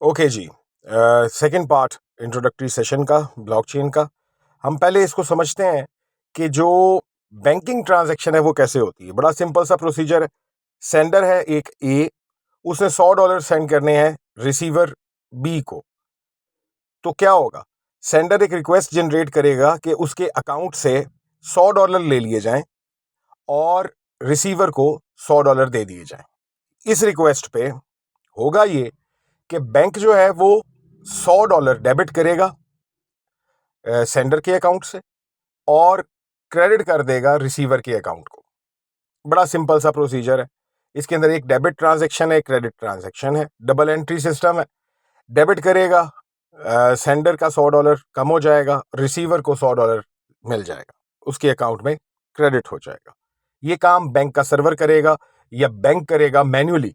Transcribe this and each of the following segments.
Okay जी। Second part introductory session का blockchain का। हम पहले इसको समझते हैं कि जो बैंकिंग ट्रांजैक्शन है वो कैसे होती है। बड़ा सिंपल सा प्रोसीजर है। सेंडर है एक ए, उसने $100 सेंड करने हैं रिसीवर बी को। तो क्या होगा, सेंडर एक रिक्वेस्ट जनरेट करेगा कि उसके अकाउंट से $100 ले लिए जाएं और रिसीवर को $100 दे दिए जाएं। इस रिक्वेस्ट पे होगा ये कि बैंक जो है वो $100 डेबिट करेगा सेंडर के अकाउंट से और क्रेडिट कर देगा रिसीवर के अकाउंट को। बड़ा सिंपल सा प्रोसीजर है। इसके अंदर एक डेबिट ट्रांजैक्शन है, एक क्रेडिट ट्रांजैक्शन है, डबल एंट्री सिस्टम है। डेबिट करेगा, सेंडर का $100 कम हो जाएगा, रिसीवर को $100 मिल जाएगा, उसके अकाउंट में क्रेडिट हो जाएगा। ये काम बैंक का सर्वर करेगा या बैंक करेगा मैन्युअली।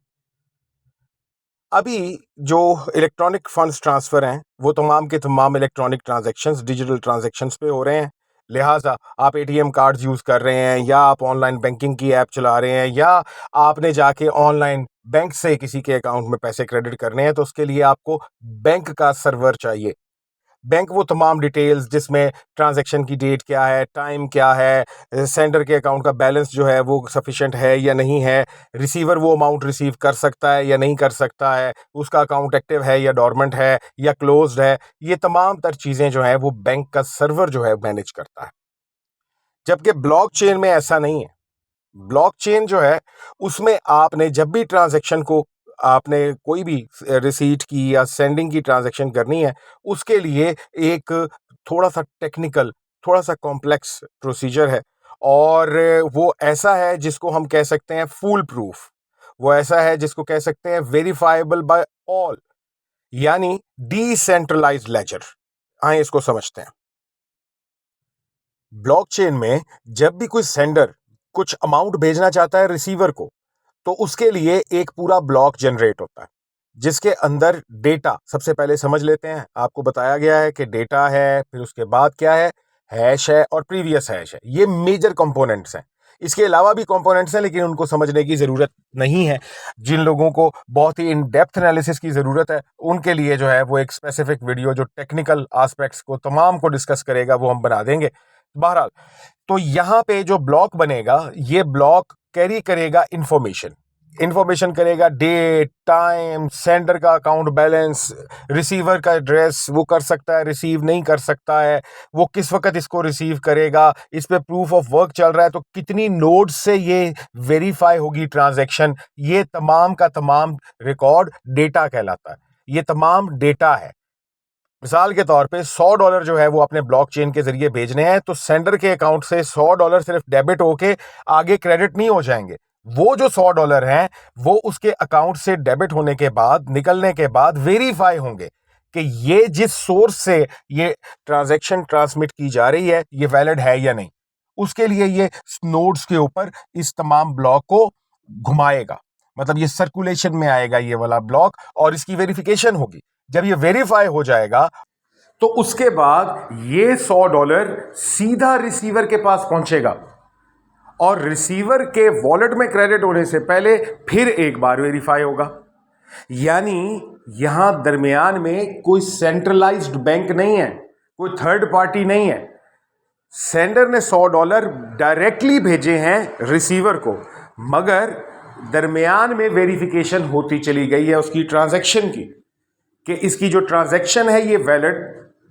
अभी जो इलेक्ट्रॉनिक फंड्स ट्रांसफर हैं वो तमाम के तमाम इलेक्ट्रॉनिक ट्रांजैक्शंस डिजिटल ट्रांजैक्शंस पे हो रहे हैं। लिहाजा आप एटीएम कार्ड्स यूज कर रहे हैं या आप ऑनलाइन बैंकिंग की ऐप चला रहे हैं या आपने जाके ऑनलाइन बैंक से किसी के अकाउंट में पैसे क्रेडिट करने हैं, तो उसके लिए आपको बैंक का सर्वर चाहिए। बैंक वो तमाम डिटेल्स जिसमें ट्रांजैक्शन की डेट क्या है, टाइम क्या है, सेंडर के अकाउंट का बैलेंस जो है वो सफिशिएंट है या नहीं है, रिसीवर वो अमाउंट रिसीव कर सकता है या नहीं कर सकता है, उसका अकाउंट एक्टिव है या डॉर्मेंट है या क्लोज्ड है, ये तमाम तर चीज़ें जो है वो बैंक का सर्वर जो है मैनेज करता है। जबकि ब्लॉकचेन में ऐसा नहीं है। ब्लॉकचेन जो है उसमें आपने जब भी ट्रांजैक्शन को आपने कोई भी रिसीट की या सेंडिंग की ट्रांजैक्शन करनी है, उसके लिए एक थोड़ा सा टेक्निकल, थोड़ा सा कॉम्प्लेक्स प्रोसीजर है और वो ऐसा है जिसको हम कह सकते हैं फूल प्रूफ। वो ऐसा है जिसको कह सकते हैं वेरीफाइबल बाय ऑल, यानी डिसेंट्रलाइज्ड लेजर। आइए इसको समझते हैं। ब्लॉकचेन में जब भी कोई सेंडर कुछ अमाउंट भेजना चाहता है रिसीवर को, तो उसके लिए एक पूरा ब्लॉक जनरेट होता है जिसके अंदर डेटा सबसे पहले समझ लेते हैं। आपको बताया गया है कि डेटा है, फिर उसके बाद क्या है, हैश है और प्रीवियस हैश है। ये मेजर कंपोनेंट्स हैं। इसके अलावा भी कंपोनेंट्स हैं लेकिन उनको समझने की ज़रूरत नहीं है। जिन लोगों को बहुत ही इन डेप्थ एनालिसिस की ज़रूरत है उनके लिए जो है वो एक स्पेसिफिक वीडियो जो टेक्निकल एस्पेक्ट्स को तमाम को डिस्कस करेगा वो हम बना देंगे। बहरहाल, तो यहाँ पे जो ब्लॉक बनेगा, ये ब्लॉक कैरी करेगा इंफॉर्मेशन करेगा डेट, टाइम, सेंडर का अकाउंट बैलेंस, रिसीवर का एड्रेस, वो कर सकता है रिसीव नहीं कर सकता है, वो किस वक्त इसको रिसीव करेगा, इस पे प्रूफ ऑफ वर्क चल रहा है तो कितनी नोड से ये वेरीफाई होगी ट्रांजैक्शन। ये तमाम का तमाम रिकॉर्ड डेटा कहलाता है। ये तमाम डेटा है। मिसाल के तौर पे $100 जो है वो अपने ब्लॉकचेन के जरिए भेजने हैं, तो सेंडर के अकाउंट से $100 सिर्फ डेबिट होके आगे क्रेडिट नहीं हो जाएंगे। वो जो $100 हैं वो उसके अकाउंट से डेबिट होने के बाद, निकलने के बाद वेरीफाई होंगे कि ये जिस सोर्स से ये ट्रांजैक्शन ट्रांसमिट की जा रही है ये वैलिड है या नहीं। उसके लिए ये नोड्स के ऊपर इस तमाम ब्लॉक को घुमाएगा, मतलब ये सर्कुलेशन में आएगा ये वाला ब्लॉक और इसकी वेरिफिकेशन होगी। जब ये वेरीफाई हो जाएगा तो उसके बाद ये $100 सीधा रिसीवर के पास पहुंचेगा और रिसीवर के वॉलेट में क्रेडिट होने से पहले फिर एक बार वेरीफाई होगा। यानी यहां दरमियान में कोई सेंट्रलाइज्ड बैंक नहीं है, कोई थर्ड पार्टी नहीं है। सेंडर ने $100 डायरेक्टली भेजे हैं रिसीवर को, मगर दरमियान में वेरिफिकेशन होती चली गई है उसकी ट्रांजैक्शन की कि इसकी जो ट्रांजैक्शन है ये वैलिड,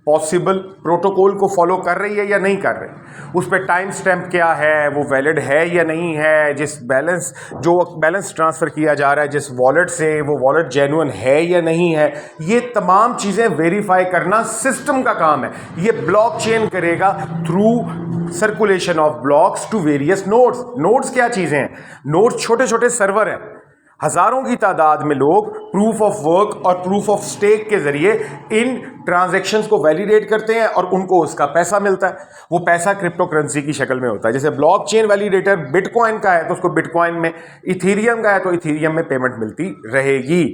पॉसिबल, प्रोटोकॉल को फॉलो कर रही है या नहीं कर रही, उस पर टाइम स्टैम्प क्या है, वो वैलिड है या नहीं है, जो बैलेंस ट्रांसफ़र किया जा रहा है जिस वॉलेट से, वो वॉलेट जेन्युइन है या नहीं है। ये तमाम चीज़ें वेरीफाई करना सिस्टम का काम है। ये ब्लॉकचेन करेगा through circulation of blocks to various nodes. Nodes क्या चीज़ें हैं? नोड्स छोटे छोटे सर्वर हैं। हजारों की तादाद में लोग प्रूफ ऑफ वर्क और प्रूफ ऑफ स्टेक के जरिए इन ट्रांजैक्शंस को वैलिडेट करते हैं और उनको उसका पैसा मिलता है। वो पैसा क्रिप्टो करेंसी की शक्ल में होता है। जैसे ब्लॉकचेन वैलिडेटर बिटकॉइन का है तो उसको बिटकॉइन में, इथीरियम का है तो इथीरियम में पेमेंट मिलती रहेगी।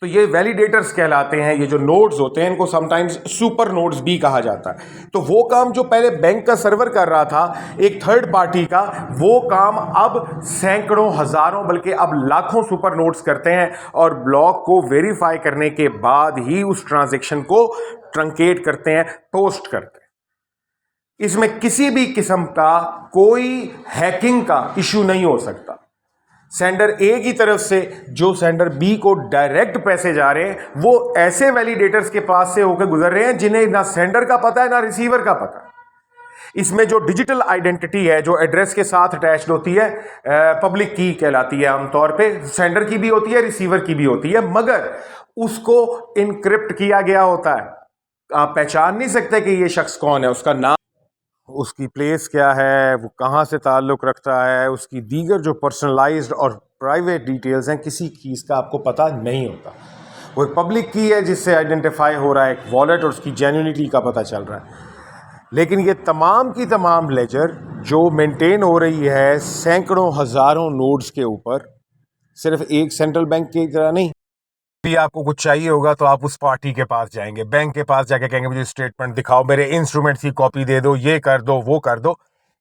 तो ये वैलिडेटर्स कहलाते हैं। ये जो नोड्स होते हैं इनको समटाइम्स सुपर नोड्स भी कहा जाता है। तो वो काम जो पहले बैंक का सर्वर कर रहा था एक थर्ड पार्टी का, वो काम अब सैकड़ों, हजारों, बल्कि अब लाखों सुपर नोड्स करते हैं और ब्लॉक को वेरीफाई करने के बाद ही उस ट्रांजैक्शन को ट्रंकेट करते हैं, पोस्ट करते हैं। इसमें किसी भी किस्म का कोई हैकिंग का इशू नहीं हो सकता। सेंडर ए की तरफ से जो सेंडर बी को डायरेक्ट पैसे जा रहे हैं वो ऐसे वैलिडेटर्स के पास से होकर गुजर रहे हैं जिन्हें ना सेंडर का पता है ना रिसीवर का पता है। इसमें जो डिजिटल आइडेंटिटी है जो एड्रेस के साथ अटैच्ड होती है, पब्लिक की कहलाती है आमतौर पे। सेंडर की भी होती है, रिसीवर की भी होती है, मगर उसको इनक्रिप्ट किया गया होता है। आप पहचान नहीं सकते कि ये शख्स कौन है, उसका नाम, उसकी प्लेस क्या है, वो कहाँ से ताल्लुक़ रखता है, उसकी दीगर जो पर्सनलाइज्ड और प्राइवेट डिटेल्स हैं, किसी चीज़ का आपको पता नहीं होता। वो पब्लिक की है जिससे आइडेंटिफाई हो रहा है एक वॉलेट और उसकी जेन्युइनिटी का पता चल रहा है। लेकिन ये तमाम की तमाम लेजर जो मेंटेन हो रही है सैकड़ों, हज़ारों नोड्स के ऊपर, सिर्फ एक सेंट्रल बैंक की तरह नहीं। भी आपको कुछ चाहिए होगा तो आप उस पार्टी के पास जाएंगे, बैंक के पास जाके कहेंगे मुझे स्टेटमेंट दिखाओ, मेरे इंस्ट्रूमेंट्स की कॉपी दे दो, ये कर दो, वो कर दो।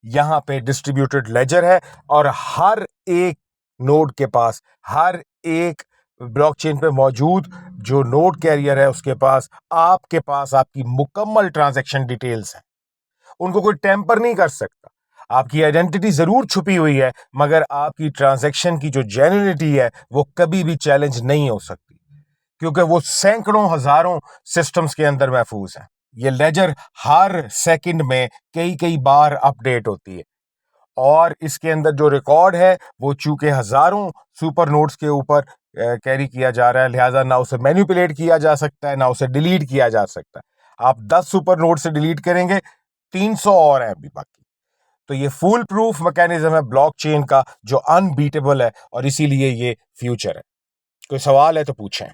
यहाँ पे डिस्ट्रीब्यूटेड लेजर है और हर एक नोड के पास, हर एक ब्लॉकचेन पे मौजूद जो नोड कैरियर है उसके पास, आपके पास आपकी मुकम्मल ट्रांजैक्शन डिटेल्स हैं। उनको कोई टेम्पर नहीं कर सकता। आपकी आइडेंटिटी जरूर छुपी हुई है मगर आपकी ट्रांजैक्शन की जो जेन्युइनिटी है वो कभी भी चैलेंज नहीं हो सकती, क्योंकि वो सैकड़ों, हजारों सिस्टम्स के अंदर महफूज है। ये लेजर हर सेकंड में कई कई बार अपडेट होती है और इसके अंदर जो रिकॉर्ड है वो चूंकि हजारों सुपर नोड्स के ऊपर कैरी किया जा रहा है, लिहाजा ना उसे मैनिपुलेट किया जा सकता है ना उसे डिलीट किया जा सकता है। आप 10 सुपर नोड से डिलीट करेंगे, 300 और हैं अभी बाकी। तो ये फुल प्रूफ मैकेनिज्म है ब्लॉकचेन का जो अनबीटेबल है और इसीलिए ये फ्यूचर है। कोई सवाल है तो पूछें।